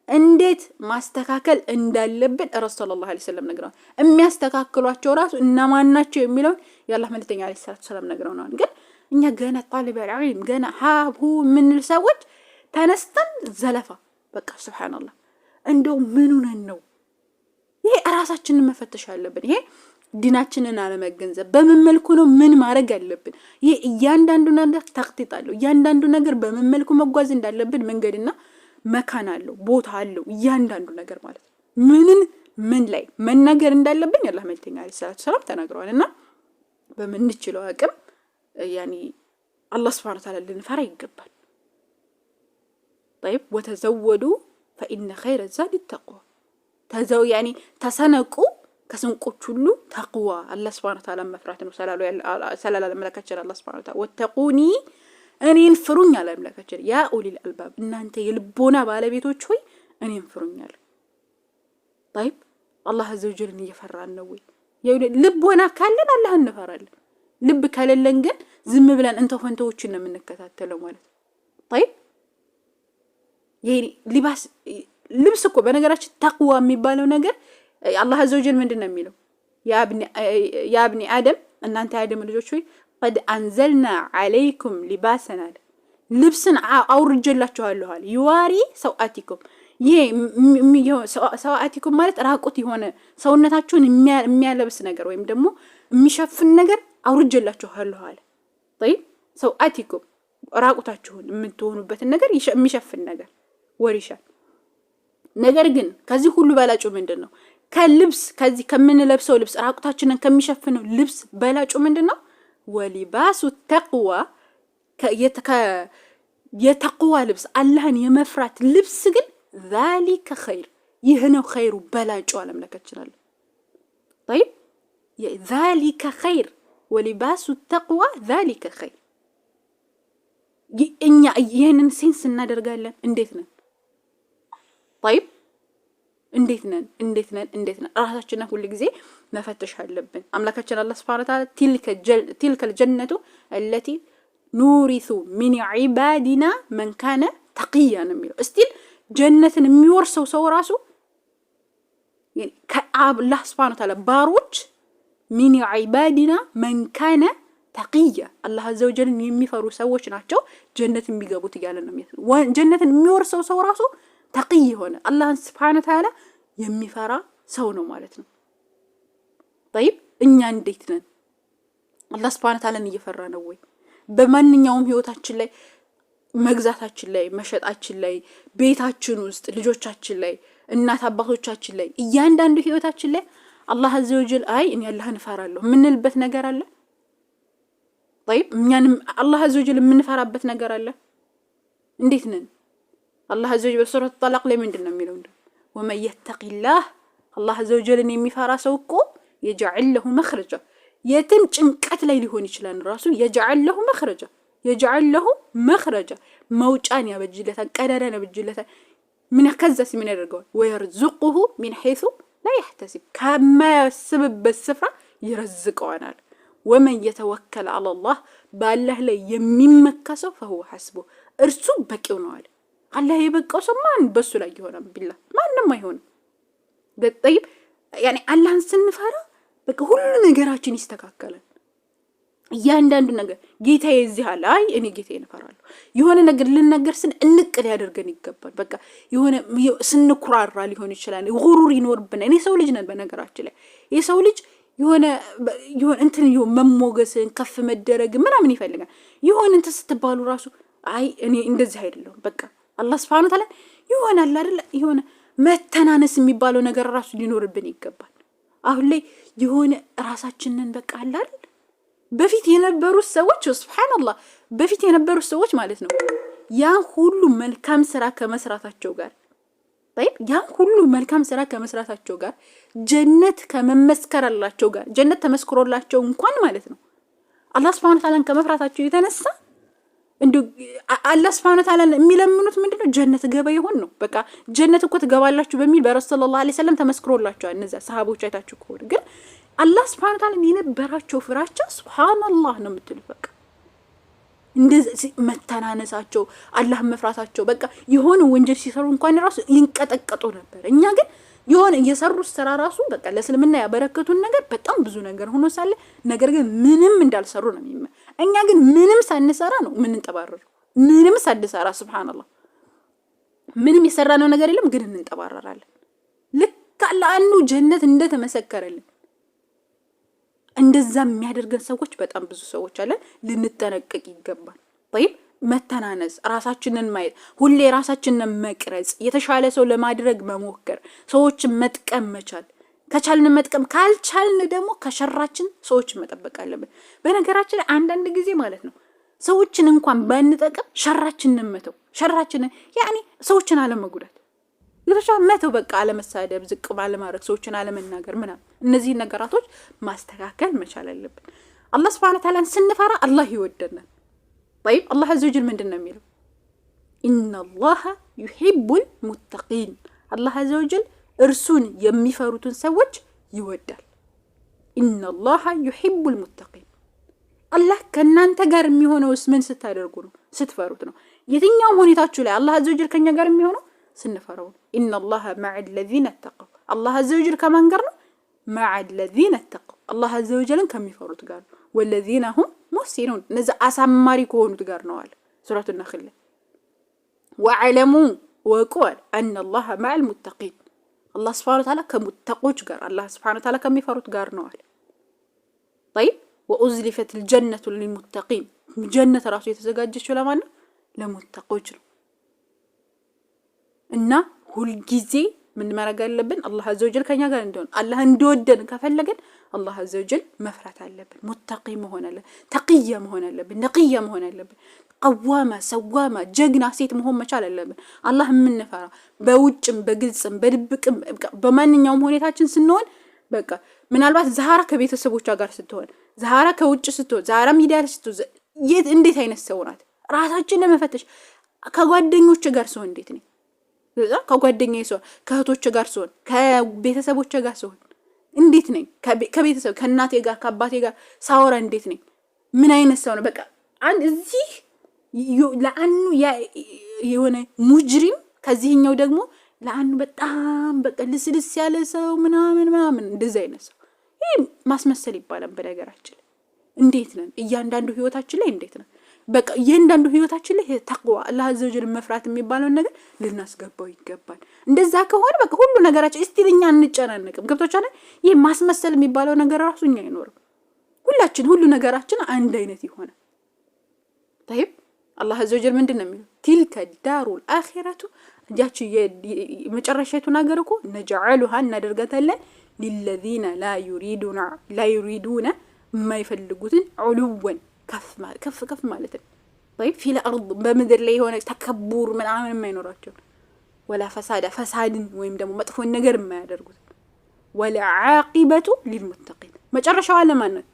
እንዴት ማስተካከል እንዳለብን ረሱላህ ሰለላሁ ዐለይሂ ወሰለም ነግረዋል። የሚያስተካክሏቸው ራሱ እነማን ናቸው የሚለው የአላህ መልእክተኛ አለይሂ ሰላም ነግረውናል። ግን እኛ ገና ጣሊብ العلم ገና ሀቡ ምን ሰዎች ተነስተን ዘለፋ በቃ ሱብሃንአላህ እንደው ምኑን ነው ይሄ ራሳችንን መፈተሽ አለብን። ይሄ ዲናችንን አለመገንዘብ በምን መልኩ ነው ምን ማድረግ አለብን? ይሄ እያንዳንዱ ነገር ተክቲት አለው። እያንዳንዱ ነገር በምን መልኩ መጓዝ እንዳለብን መንገድና መካን አለው ቦታ አለው እያንዳንዱ ነገር ማለት ነው። ምን ላይ መናገር እንዳለብን የአላህ መልእክተኛ አለይሂ ሰላቱ ሰላም ተናግረዋልና በምንችለው አቅም ያኒ አላህ Subhanahu Wa Ta'ala ልንፈራ ይገባል። طيب وتزودوا فإن خير الزاد التقوى ያኒ ተሰነቁ ከስንቆች ሁሉ ተቅዋ አላህ Subhanahu Wa Ta'ala መፍራት ነው። ሰላላ ለመለካቸው አላህ Subhanahu Wa Ta'ala ወተቁኒ እኔን ፍሩኝ አለ አምላካችን። ያ ኡሊል አልባብ እናንተ የልቦና ባለቤቶች ሆይ እኔን ፍሩኝ አለ። طيب አላህ عز وجل እየፈራን ነው ወይ? ልቦና ካለን አላህን እንፈራለን። ልብ ከሌለን ግን ዝም ብለን እንተፈንተዎችን ነው የምንከታተለው ማለት ነው። طيب ይሄ ልብስ እኮ በነገራችን ተቅዋ የሚባለው ነገር አላህ عز وجل ምንድነው የሚለው? ያ ኢብኒ አደም እናንተ አደም ልጆች ሆይ قد أنزلنا عليكم لباسنا ልብስን አውርጀላችኋለሁ አለ ይዋሪ ሰውአቲኩም። ይሄ ሰውአቲኩም ማለት ራቁት የሆነ ሰውነታችሁን የሚያለብስ ነገር ወይም ደግሞ የሚሸፍን ነገር አውርጀላችኋለሁ አለ። طيب ሰውአቲኩም ራቁታችሁን የምትሆኑበትን ነገር የሚሸፍን ነገር ወሪሻል። ነገር ግን ከዚህ ሁሉ በላጩ ምንድነው? ከልብስ ከዚህ ከምንለብሰው ልብስ ራቁታችንን ከሚሸፍነው ልብስ በላጩ ምንድነው? ወሊባሱ ተቅዋ የተቅዋ ልብስ አላህን የመፍራት ልብስ ግን ذلك خير ይህ ነው ኸይሩ በላጩ አለምለከችናል። طيب ذلك خير ولباس التقوى ذلك خير እኛ ይሄንን ሴንስ እናደርጋለን። እንዴት ነን? طيب እንዴት ነን ራሳችንን ሁሉ ጊዜ መፈተሽ አለብን። አምላካችን አላህ Subhanahu Wa Ta'ala تلك الجنة التي نورث من عبادنا من كان تقيا ነው እስቲል ጀነትን የሚወርሰው ሰው ራሱ አላህ Subhanahu Wa Ta'ala ባሮች من عبادنا من كان تقيا አላህ عز وجل የሚፈሩ ሰዎች ናቸው ጀነትን የሚገቡት ይያለ ነው የሚለው። ጀነትን የሚወርሰው ሰው ራሱ ተቅይ ሆነ አላህ Subhanahu Wa Ta'ala የሚፈራ ሰው ነው ማለት ነው። طيب እኛ እንዴት ነን? አላህ Subhanahu Wa Ta'ala እየፈራ ነው ወይ? በማንኛውም ህይወታችን ላይ መግዛታችን ላይ መሸጣችን ላይ ቤታችን ውስጥ ልጆቻችን ላይ እናት አባቶቻችን ላይ እያንዳንዱ ህይወታችን ላይ አላህ አዘ ወጀል አይ እኔ አላህን እፈራለሁ ምንልበት ነገር አለ طيب እኛንም አላህ አዘ ወጀል ምንፈራበት ነገር አለ እንዴት ነን አላህ አዘ ወጀል ሱረቱ ጠላቅ ላይ ምንድነው የሚለው ومن يتق الله አላህ አዘ ወጀልን የሚፈራ ሰው እኮ يجعل له مخرجا የትም ጭንቀት ላይ ሊሆን ይችላል ራሱ يجعل له مخرجا يجعل له مخرجا موጫን ያበጅለታል ቀዳዳን ያበጅለታል ምን ከዛስ ምን ያደርገዋል ويرزقه من حيث لا يحتسب كما يسبب السفرة يرزقوانا ومن يتوكل على الله بالله لا يممكسو فهو حسبه ارسو بقيو ነው አለ الله يبقى سمان بس لا يሆናል بالله ማንንም አይሆንም طيب يعني አላህን ስንፈራ በቃ ሁሉ ነገራችን ይስተካከላል ያንዳንዱ ነገር ጌታዬ እዚህ አለ አይ እኔ ጌታዬን እፈራለሁ የሆነ ነገር ልንነገር እንቅል ያደርገን ይገባል በቃ የሆነ ስንኩራራ ሊሆን ይችላል ጉሩር ይኖርብና እኔ ሰው ልጅ ነን በነገራችን ላይ የሰው ልጅ የሆነ እንትን መሞገስን ከፍ መደረግ ምናምን ይፈልጋል የሆነ እንትን ስትባሉ ራሱ አይ እኔ እንደዚህ አይደለም በቃ አላህ Subhanahu Wa Ta'ala ይሆናል አይደል የሆነ መተናነስ የሚባለው ነገር ራሱ ሊኖርብን ይገባል አሁን ላይ የሆነ ራሳችንን በቃ አይደል በፊት የነበሩ ሰዎች ሱብሃንአላህ በፊት የነበሩ ሰዎች ማለት ነው ያ ሁሉ መልካም ስራ ከመስራታቸው ጋር طيب ያ ሁሉ መልካም ስራ ከመስራታቸው ጋር ጀነት ከመመስከራላቸው ጋር ጀነት ተመስክሮላቸው እንኳን ማለት ነው አላህ Subhanahu Wa Ta'ala ከመፍራታቸው የተነሳ እንዴ አላህ Subhanahu Wa Ta'ala የሚለምኑት ምንድነው ጀነት ገባ ይሆን ነው በቃ ጀነት እኮ ትገባላችሁ በሚል በረሱል ሰለላሁ ዐለይሂ ወሰለም ተመስክሮላቸው እነዛ ሰሃቦች አይታችሁ ከሆነ ግን አላህ Subhanahu Wa Ta'ala የነበራቸው ፍራቻ ሱብሃንአላህ ነው የምትሉ በቃ እንደዚህ መተናነሳቸው አላህ መፍራታቸው በቃ የሆነ ወንጀል ሲሰሩ እንኳን ራሱ ይንቀጠቀጡ ነበር እኛ ግን የሆነ የሰሩት ስራ ራሱ በቃ ለእስልምና ያበረከቱን ነገር በጣም ብዙ ነገር ሆኖ ሳለ ነገር ግን ምንም እንዳልሰሩ ነው የሚመ እኛ ግን ምንም ሳንሰራ ነው ምን እንጠባረሩ ምንም ሳንሰራ ሱብሃንአላህ ምንም የሰራነው ነገር የለም ግን እንጠባረራለን ልክ አላህኑ ጀነት እንደተመሰከረልን እንደዛ የሚያደርገን ሰዎች በጣም ብዙ ሰዎች አለን ልንጠነቀቅ ይገባል طيب መተናነስ ራሳችንን ማየት ሁሌ ራሳችንን መቅረጽ የተሻለ ሰው ለማድረግ መሞከር ሰዎችን መጥቀም መቻል ከቻልን መጥቀም ካልቻልን ደግሞ ከሸራችን ሰዎች መጠበቅ አለብን በነገራችን አንዳንድ ጊዜ ማለት ነው ሰዎችን እንኳን ባንጠቀም ሸራችንን መተው ሸራችንን ያኒ ሰዎችን አለመጉዳት ይተሻለ መተው በቃ አለመሳደብ ዝቅ ባለማድረግ ሰዎችን አለመናገር ምናምን እነዚህ ነገራቶች ማስተካከል መቻል አለብን አላህ Subhanahu Wa Ta'ala ስንፈራ አላህ ይወደናል طيب الله عز وجل ምንድነው የሚለው ان الله يحب المتقين الله عز وجل እርሱን የሚፈሩትን ሰዎች ይወዳል ان الله يحب المتقين አላህ ከናንተ ጋር የሚሆነውስ ምን ስታደርጉ ነው ስትፈሩት ነው የትኛው ሁኔታችሁ ላይ አላህ عز وجل ከኛ ጋር የሚሆነው ስንፈራው ان الله مع الذين اتقوا الله عز وجل ከማን ጋር ነው مع الذين اتقوا الله عز وجل ከሚፈሩት ጋር والذين هم محسنون نزا አሳማሪ ከሆኑት ጋር ነው አለ ሱረቱ النخل وعلموا وقال ان الله مع المتقين الله سبحانه وتعالى ከሙተቆች ጋር الله سبحانه وتعالى ከሚፈሩት ጋር ነው አለ طيب وأزلفت الجنة للمتقين جنة ራሱ የተዘጋጀችው ለማን ነው ለሙተቆች ነው እና ሁሉ ጊዜ ምን ማድረግ አለብን አላህ عز وجل ከኛ ጋር እንደሆነ አላህ እንደወደን ከፈለገን አላህ عز وجل መፍራት አለብን ሙተቂ መሆን አለብን ተቂያ መሆን አለብን ነቂያ መሆን አለብን ቀዋማ ሰዋማ ጀግና ሴት መሆን መቻል አለብን አላህ ምንፈራ በውጭም በግልጽም በድብቅም በማንኛውም ሁኔታችን ስንሆን በቃ ምናልባት ዛሃራ ከቤተሰቦቿ ጋር ስትሆን ዛሃራ ከውጭ ስትሆን ዛሃራ ሚዲያ ስትሆን የት እንዴት አይነት ሰው ናት ራሳችንን መፈተሽ ከጓደኞች ጋር ሰው እንዴት ነው ከጓደኛዬ ሰው ከእህቶቼ ጋር ሰው ከቤተሰቦቼ ጋር ሰው እንዴት ነኝ ከቤተሰብ ከእናቴ ጋር ከአባቴ ጋር ሳወራ እንዴት ነኝ ምን አይነት ሰው ነው በቃ አንድ እዚህ ለአኑ የሆነ ሙጅሪም ከዚህኛው ደግሞ ለአኑ በጣም በቃ ልስልስ ያለ ሰው ምናምን እንደዚህ አይነት ሰው ይሄ ማስመሰል ይባላል በነገራችን እንዴት ነን እያንዳንዱ ህይወታችን ላይ እንዴት ነን በቃ እያንዳንዱ ህይወታችን ላይ ተቅዋ አላህ عز وجل መፍራት የሚባለው ነገር ልናስገባው ይገባል እንደዛ ከሆነ በቃ ሁሉ ነገራችን እስቲልኛ እንጨናነቅም ገብቶቻለ ይሄ ማስመሰል የሚባለው ነገር ራሱኛ አይኖርም ሁላችን ሁሉ ነገራችን አንድ አይነት ይሆናል طيب الله عز وجل ምንድነው የሚለው تلك الدار الآخرة ያቺ የመጨረሻይቱን ሀገር እኮ ነجعلها እናደርጋታለን للذين لا يريدون ما يفلጉትን علوا ከፍ ማለት ነው طيب في الارض በምድር ላይ የሆነ ተከቡር ምናምን የማይኖራቸው ولا فسادን ወይም ደግሞ መጥፎን ነገር የማያደርጉት ولا عاقبة للمتقين መጨረሻው ለማን ነው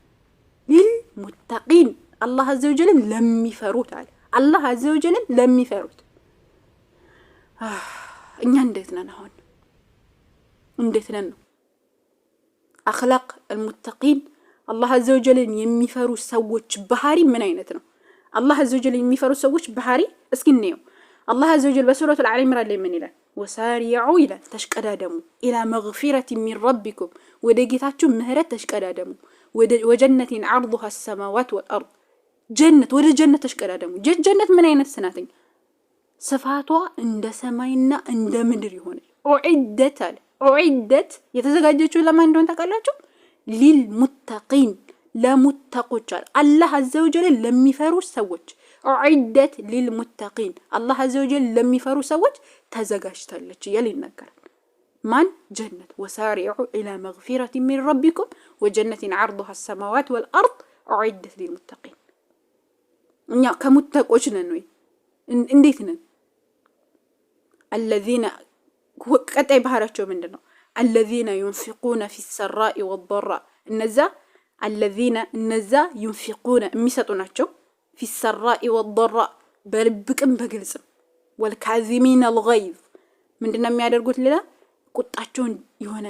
للمتقين الله عز وجل ለሚፈሩት አለ الله عز وجل ለሚፈሩት እኛ እንዴት ነን አሁን እንዴት ነን اخلاق المتقين الله عز وجل የሚፈሩ ሰዎች ባህሪ ምን አይነት ነው الله عز وجل የሚፈሩ ሰዎች ባህሪ እስኪ እንየው الله عز وجل በሱረቱ አልዕምራን ላይ ምን ይላል وسارعوا إلى تشقدادمو إلى مغفرة من ربكم ودقيتاتشو مهرة تشقدادمو وجنة عرضها السماوات والأرض جنة جنة تشقدادمو جنة من أين السناتين صفاتها عند سماينا عند مدري هون أعدت يتزغججو لما عندهم تقلاتشو للمتقين لا متقوش الله عز وجل لم يفروا سوج أعدت للمتقين الله عز وجل لم يفروا سوج تزغجتلچ يلي نغر من جنة وسارعوا إلى مغفرة من ربكم وجنة عرضها السماوات والأرض أعدت للمتقين እኛ ከሙተቆች ነን ወይ እንዴት ነን الذين ቀጣይ ባህራቸው ምንድነው الذين ينفقون في السراء والضراء እነዛ ينفقون የሚሰጡ ናቸው في السراء والضراء በልብቅም በግልጽም والكاظمين الغيظ ምንድነው የሚያደርጉት ሌላ ቁጣቸውን የሆነ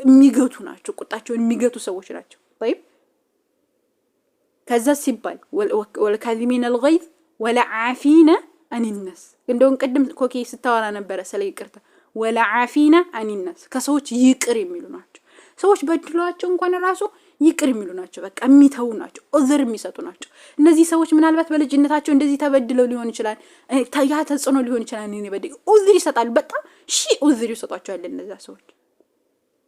የሚገቱ ናቸው ቁጣቸውን የሚገቱ ሰዎች ናቸው طيب ከዛ ሲባል والكاظمين الغيظ ولا عافين عن الناس እንደውን ቀደም ኮኪ ስታወራ ነበር ስለ ይቅርታ ولا عافين عن الناس ከሰዎች ይቅር የሚሉ ናቸው ሰዎች በድሏቸው እንኳን ራሱ ይቅር የሚሉ ናቸው በቃ የሚተው ናቸው ኦዘር የሚሰጡ ናቸው እነዚህ ሰዎች ምናልባት በልጅነታቸው እንደዚህ ተበድለው ሊሆን ይችላል ያ ተጽኖ ሊሆን ይችላል እኔ በደግ ኦዘር ይሰጣል በጣም ኦዘር ይሰጣቸዋል እነዛ ሰዎች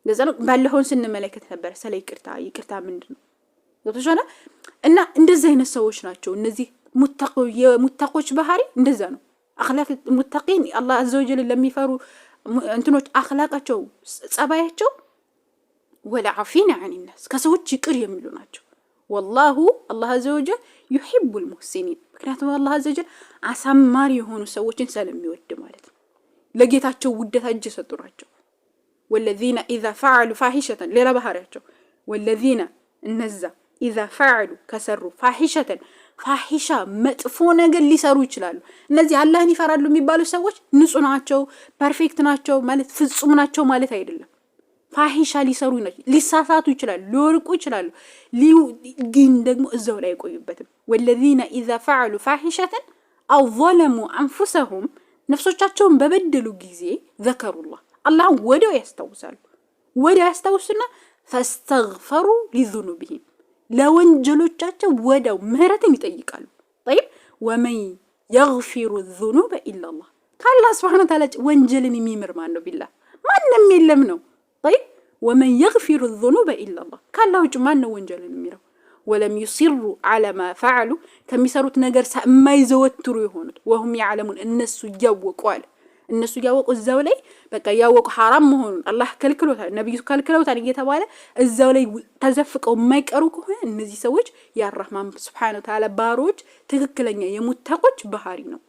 ለዛ ነው ባለሆን ስንመለከት ነበር ስለ ይቅርታ ምንድነው ገብቶሻል እና እንደዚህ አይነት ሰዎች ናቸው እነዚህ ሙተቆች ባህሪ እንደዛ ነው አخلاق المتقين الله عز وجل ለሚፈሩ እንትኖች አخلاقቸው ጸባያቸው ولا عافين عن الناس كسوت يقر يميلو ናቸው والله الله عز وجل يحب المحسنين ምክንያቱም الله عز وجل አሳማሪ የሆኑ ሰዎችን ስለሚወድ ማለት ነው ለጌታቸው ውደታ እጅ ሰጡ ናቸው والذين اذا فعلوا فاحشة ሌላ ባህሪያቸው والذين እነዛ اذا فعلوا كسروا فاحشة ፋሂሻ መጥፎ ነገር ሊሰሩ ይችላሉ እነዚህ አላህን ይፈራሉ የሚባሉ ሰዎች ንጹህ ናቸው ፐርፌክት ናቸው ማለት ፍጹም ናቸው ማለት አይደለም ፋሂሻ ሊሰሩ ሊሳሳቱ ይችላሉ ሊወርቁ ይችላሉ ግን ደግሞ እዛው ላይ ቆዩበትም والذين اذا فعلوا فاحشة او ظلموا انفسهم ነፍሶቻቸውን በበደሉ ጊዜ ذكروا الله ወዲያው ያስታውሱና فاستغفروا لذنوبهم ለወንጀሎቻቸው ወዲያው ምህረትን ይጠይቃሉ طيب ومن يغفر الذنوب الا الله ካላህ Subhanahu Wa Ta'ala ወንጀልን የሚምር ማን ነው ቢላህ ማንንም የለም ነው طيب ومن يغفر الذنوب الا الله ካላህ ውጭ ማን ነው ወንጀልን የሚምረው ولم يصروا على ما فعلوا ከሚሰሩት ነገር የማይዘወትሩ የሆኑት وهم يعلمون እነሱ ያወቁ እዛው ላይ በቃ ያወቁ حرام መሆኑን አላህ ከልክሎታል ነብዩ ከልክሎታል እየተባለ እዛው ላይ ተዘፍቀው የማይቀሩ ከሆነ እነዚህ ሰዎች ያራህማን Subhanahu Wa Ta'ala ባሮች ትክክለኛ የሙተቆች ባህሪ ነው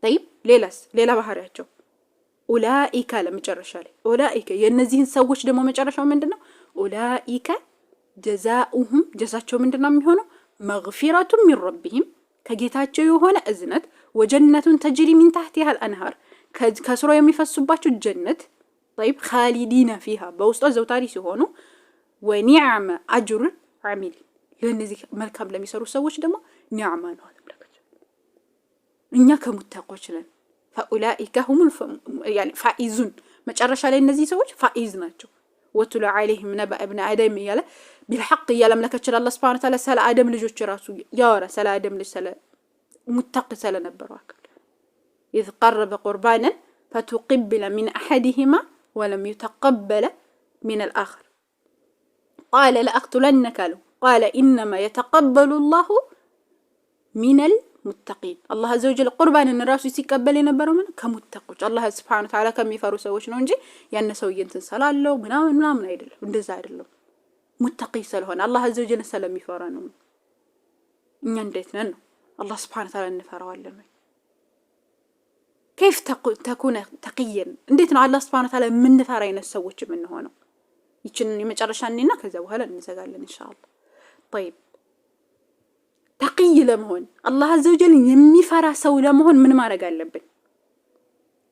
طيب ሌላ ባህሪያቸው ኡላኢካ ለመጨረሻ ላይ ኡላኢካ የነዚህን ሰዎች ደግሞ መጨረሻው ምንድነው ኡላኢካ ጀዛኡሁም ጀዛቸው ምንድነው የሚሆነው መግፊራቱ ሚን ረቢሂም ከጌታቸው የሆነ እዝነት ወጀነቱን ተጅሪ ሚን ታህቲሃ አልአንሃር ከስሮ የሚፈሱባቸው ጀነት طيب خالدين فيها በውስጧ ዘውታሪ ሲሆኑ ወኒዕመ አጅሩ አሚል ለነዚህ መልካም ለሚሰሩ ሰዎች ደግሞ ኒዕማ ነው አለብላችሁ እኛ ከሙተቆች ነን فاولئك هم يعني فائزون መጨረሻ ላይ እነዚህ ሰዎች ፋኢዝ ናቸው ወትሉ عليهم نبأ ابن آدم ያለ بالحق ያለምለከች الله Subhanahu Wa Ta'ala ስለ አደም ልጆች ራሱ ያወራ ስለ አደም ልጅ ስለ متق سلا نبرواك إذ قرب قربانا فتقبل من أحدهما ولم يتقبل من الآخر قال لأقتلنك له قال إنما يتقبل الله ሚነል ሙተቂን አላህ አዘ ወጀል ቁርባንን ራሱ ሲቀበል የነበረው ምን ከሙተቆች አላህ ሱብሓነሁ ወተዓላ ከሚፈሩ ሰዎች ነው እንጂ ያን ሰውዬ እንትን ሰላለው ምናምን አይደለም። እንደዛ አይደለም። ሙተቂ ስለሆነ አላህ አዘ ወጀል ስለሚፈራ ነው። እኛ እንዴት ነን ነው አላህ ሱብሓነሁ ወተዓላ እንፈራዋለን ወይ? كيف تكون تقيا እንዴት ነው አላህ ሱብሓነሁ ወተዓላ የምንፈራ አይነት ሰዎች የምንሆነው? ይችን የመጨረሻኔና ከዛ በኋላ እንዘጋለን ኢንሻአላህ። طيب ተቅይ ለመሆን አላህ አዘ ወጀል የሚፈራ ሰው ለመሆን ምን ማድረግ አለብን?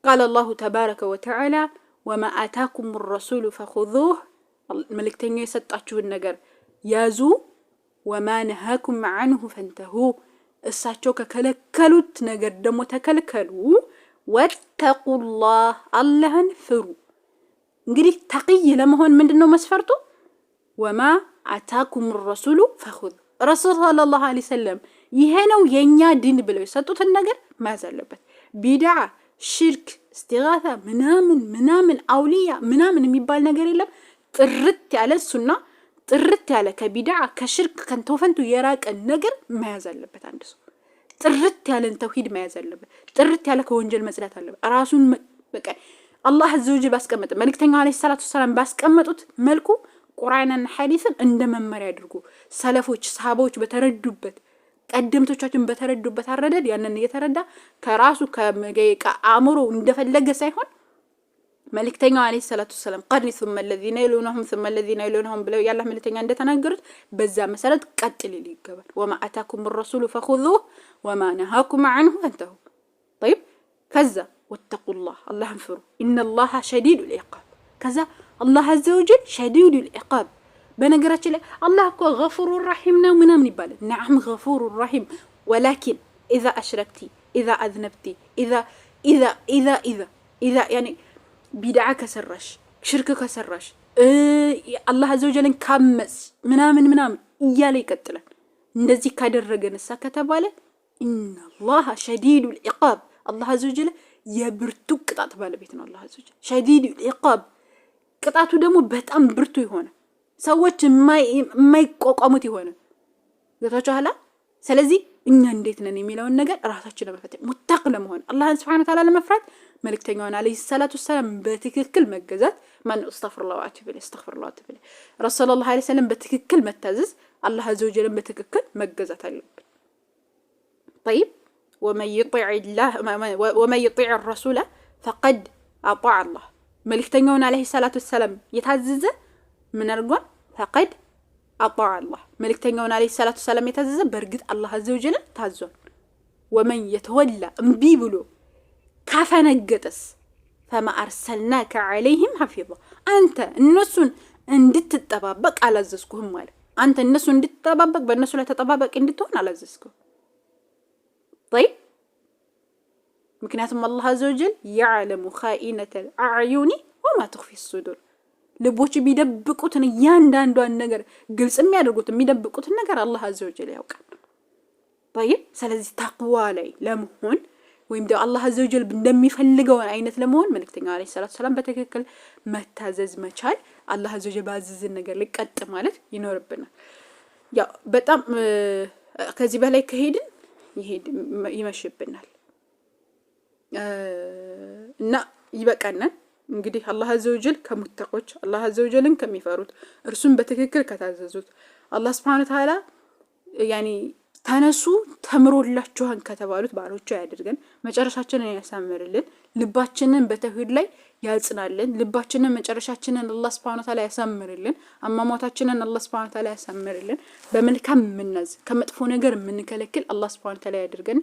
قال الله تبارك وتعالى وما آتاكم الرسول فخذوه መልእክተኛው የሰጣችሁን ነገር ያዙ وما نهاكم عنه فانتهوا እሳቸው ከከለከሉት ነገር ደግሞ ተከልከሉ ወተቁላህ አላህን ፍሩ። እንግዲህ ተቅይ ለመሆን ምንድነው መስፈርቱ? ወማ አታኩም الرسول فخذ ረሱል ሰለላሁ ዐለይሂ ወሰለም ይሄ ነው የኛ ዲን ብለው የሰጡትን ነገር መያዝ አለበት። ቢድዓ፣ ሽርክ፣ እስቲጋሳ ምናምን አውሊያ ምናምን የሚባል ነገር የለም። ጥርት ያለ ሱና ጥርት ያለ ከቢድዓ ከሽርክ ከንተወፈንቱ የራቀ ነገር መያዝ አለበት። አንድ ሰው ጥርት ያለን ተውሂድ መያዝ አለበት። ጥርት ያለ ከወንጀል መጽዳት አለበት። ራሱን በቃ አላህ አዘ ወጀል ባስቀመጠ መልእክተኛው ዐለይሂ ሰላቱ ወሰላም ባስቀመጡት መልኩ ቁርአንና ሐዲስን እንደ መመሪያ አድርጎ ሰለፎች ሰሃባዎች በተረዱበት ቀደምቶቻችን በተረዱበት አረዳድ ያንን እየተረዳ ከራሱ ከአእምሮ እንደፈለገ ሳይሆን መልእክተኛው ዐለይሂ ሰላቱ ወሰላም ቀርኒ ثم الذين يلونهم ثم الذين يلونهم ብለው ያላህ መልእክተኛ እንደተናገሩት በዛ መሰረት ቀጥል ይገባል። وما آتاكم الرسول فخذوه وما نهاكم عنه فانتهوا. طيب كذا واتقوا الله اللهم فروا إن الله شديد العقاب. كذا الله عز وجل شديد العقاب. በነገራችን ላይ አላህ እኮ غفور رحيم ነው ምናምን ይባላል። نعم غفور رحيم ولكن إذا أشركتي إذا أذنبتي إذا يعني ቢድዓ ከሰራሽ ሽርክ ከሰራሽ አላህ አዘ ወጀልን ካመጽ ምናምን እያለ ይቀጥላል። እንደዚህ ካደረገንሳ ከተባለ ኢነላህ ሸዲዱል ኢቃብ አላህ አዘ ወጀል የብርቱ ቅጣት ባለቤት ነው። አላህ አዘ ወጀል ሸዲዱል ኢቃብ ቅጣቱ ደግሞ በጣም ብርቱ የሆነ ሰዎች የማይቋቋሙት የሆነ ገብታችኋል። ስለዚህ እኛ እንዴት ነን የሚለውን ነገር ራሳችን ለመፈተሽ ሙተቅ ለመሆን አላህን ሱብሓነሁ ወተዓላ ለመፍራት መልእክተኛውን ዐለይሂ ሰላቱ ወሰላም በትክክል መገዛት ማን አስተግፊሩላህ ረሱል ሰለላሁ ዐለይሂ ወሰለም በትክክል መታዘዝ አላህ አዘ ወጀልን በትክክል መገዛት አለብን። طيب ومن يطيع الرسول فقد اطاع الله መልእክተኛውን ዐለይሂ ሰላቱ ወሰላም የታዘዘ ምን አድርጓል? فقد اطاع الله መልእክተኛውን ዐለይሂ ሰላቱ ወሰላም የታዘዘ በእርግጥ አላህ አዘ ወጀልን ታዟል። ومن يتولى እምቢ ብሎ ካፈነገጠስ فما أرسلناك عليهم حفيظا አንተ እነሱን እንድትጠባበቅ አላዘዝኩህም ማለት አንተ እነሱን እንድትጠባበቅ በእነሱ ላይ ተጠባበቅ እንድትሆን አላዘዝኩህም። طيب ምክንያቱም አላህ አዘ ወጀል يعلم خائنة الأعين وما تخفي الصدور ልቦች ቢደብቁትን ያንዳንዷን ነገር ግልጽ የሚያደርጉት የሚደብቁትን ነገር አላህ አዘ ወጀል ያውቃል። طيب ስለዚህ ተቅዋ ላይ ለመሆን ወይም ደግሞ አላህ አዘ ወጀል እንደሚፈልገው አይነት ለመሆን መልእክተኛው ዐለይሂ ሰላቱ ወሰላም በትክክል መታዘዝ መቻል አላህ አዘ ወጀል ባዘዘን ነገር ላይ ቀጥ ማለት ይኖርብናል። ያው በጣም ከዚህ በላይ ከሄድን ይመሽብናል እና ይበቃናል። እንግዲህ አላህ አዘ ወጀል ከሙተቆች አላህ አዘ ወጀልን ከሚፈሩት እርሱን በትክክል ከታዘዙት አላህ ሱብሓነሁ ወተዓላ ያኒ ተነሱ ተምሮላችኋን ከተባሉት ባሮቹ ያድርገን። መጨረሻችንን ያሳምርልን። ልባችንን በተውሂድ ላይ ያጽናልን። ልባችንን መጨረሻችንን አላህ ሱብሓነሁ ወተዓላ ያሳምርልን። አማማታችንን አላህ ሱብሓነሁ ወተዓላ ያሳምርልን። በመልካም ምንናዝ ከመጥፎ ነገር ምንከለክል አላህ ሱብሓነሁ ወተዓላ ያድርገን።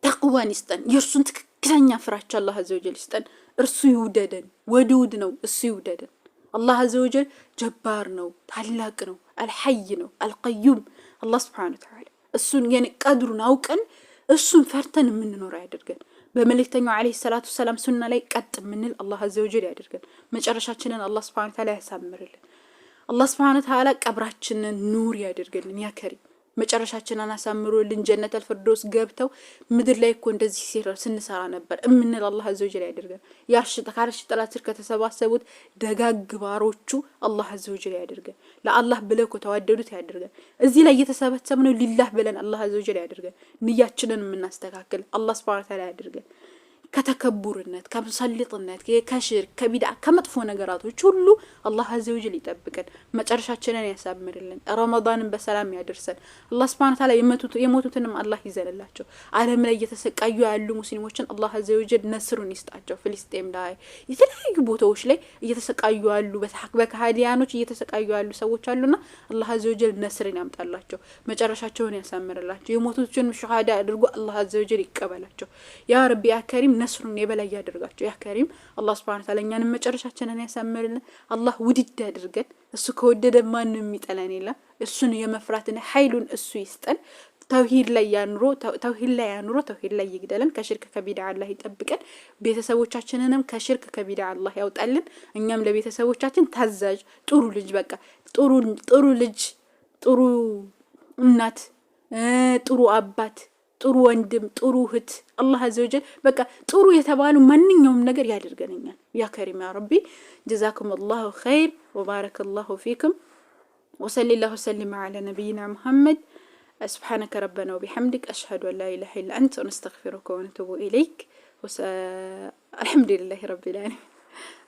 ተቅዋን ይስጠን። የእርሱን ትክክለኛ ፍራቻ አላህ አዘ ወጀል ይስጠን። እርሱ ይውደደን። ወዱድ ነው፣ እሱ ይውደደን። አላህ አዘ ወጀል ጀባር ነው፣ ታላቅ ነው፣ አልሐይ ነው፣ አልቀዩም አላህ ሱብሓነሁ ወተዓላ እሱን የኔ ቀድሩን አውቀን እሱን ፈርተን የምንኖር ያድርገን። በመልእክተኛው ዐለይሂ ሰላቱ ወሰላም ሱና ላይ ቀጥ ምንል አላህ አዘ ወጀል ያድርገን። መጨረሻችንን አላህ ሱብሓነሁ ወተዓላ ያሳምርልን። አላህ ሱብሓነሁ ወተዓላ ቀብራችንን ኑር ያድርገልን። ያ ከሪም መጨረሻችንን አሳምሮልን ጀነተል ፊርደውስ ገብተው ምድር ላይ እኮ እንደዚህ ስንሰራ ነበር እምንል አላህ አዘ ወጀል ያድርገን። ከአርሽ ጥላ ስር ከተሰባሰቡት ደጋግ ባሮቹ አላህ አዘ ወጀል ያድርገን። ለአላህ ብለው ከተዋደዱት ያድርገን። እዚህ ላይ እየተሰበሰብነው ሊላህ ብለን አላህ አዘ ወጀል ያድርገን። ንያችንን የምናስተካክል አላህ ሱብሓነሁ ወተዓላ ያድርገን። ከተከቡርነት ከመሰልጥነት ከሽርክ ከቢድዓ ከመጥፎ ነገራቶች ሁሉ አላህ አዘ ወጀል ይጠብቀን። መጨረሻችንን ያሳምርልን። ረመዳንን በሰላም ያደርሰን። አላህ ሱብሓነሁ ወተዓላ የሞቱትንም አላህ ይዘንላቸው። ዓለም ላይ እየተሰቃዩ ያሉ ሙስሊሞችን አላህ አዘ ወጀል ነስሩን ይስጣቸው። ፍልስጤም ላይ የተለያዩ ቦታዎች ላይ እየተሰቃዩ ያሉ በከሃዲያኖች እየተሰቃዩ ያሉ ሰዎች አሉና አላህ አዘ ወጀል ነስርን ያምጣላቸው። መጨረሻቸውን ያሳምርላቸው። የሞቱትን ሸሃዳ አድርጎ አላህ አዘ ወጀል ይቀበላቸው። ያ ረቢ ያ ከሪም ነስሩን የበላይ ያደርጋቸው። ያ ከሪም አላህ ሱብሓነሁ ወተዓላ እኛንም መጨረሻችንን ያሳምርልን። አላህ ውድድ ያድርገን። እሱ ከወደደ ማንም የሚጠላን የለም። እሱን የመፍራትን ኃይሉን እሱ ይስጠን። ተውሂድ ላይ ያኑሮ ተውሂድ ላይ ይግደለን። ከሽርክ ከቢድዓ አላህ ይጠብቀን። ቤተሰቦቻችንንም ከሽርክ ከቢድዓ አላህ ያውጣልን። እኛም ለቤተሰቦቻችን ታዛዥ ጥሩ ልጅ በቃ ጥሩ ልጅ ጥሩ እናት ጥሩ አባት ጥሩ ወንድም ጥሩ እህት አላህ አዘ ወጀል በቃ ጥሩ የተባሉ ማንኛውም ነገር ያድርገንኛል። ያ ከሪም ያ ረቢ ጀዛኩም አላሁ ኸይር ወባረከላሁ ፊኩም ወሰለላሁ ወሰለም ዐላ ነቢይና ሙሐመድ سبحانك ربنا وبحمدك أشهد أن لا إله إلا أنت ونستغفرك ونتوب إليك الحمد لله رب العالمين.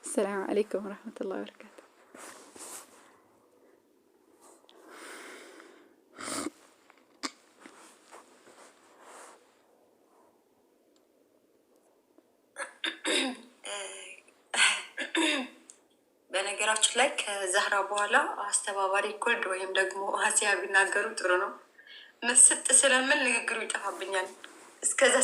السلام عليكم ورحمة الله وبركاته. በነገራችን ላይ ከዛህራ በኋላ አስተባባሪ ኮልድ ወይም ደግሞ አሲያ ቢናገሩ ጥሩ ነው። መስጥ ስለምን ንግግሩ ይጠፋብኛል እስከዛ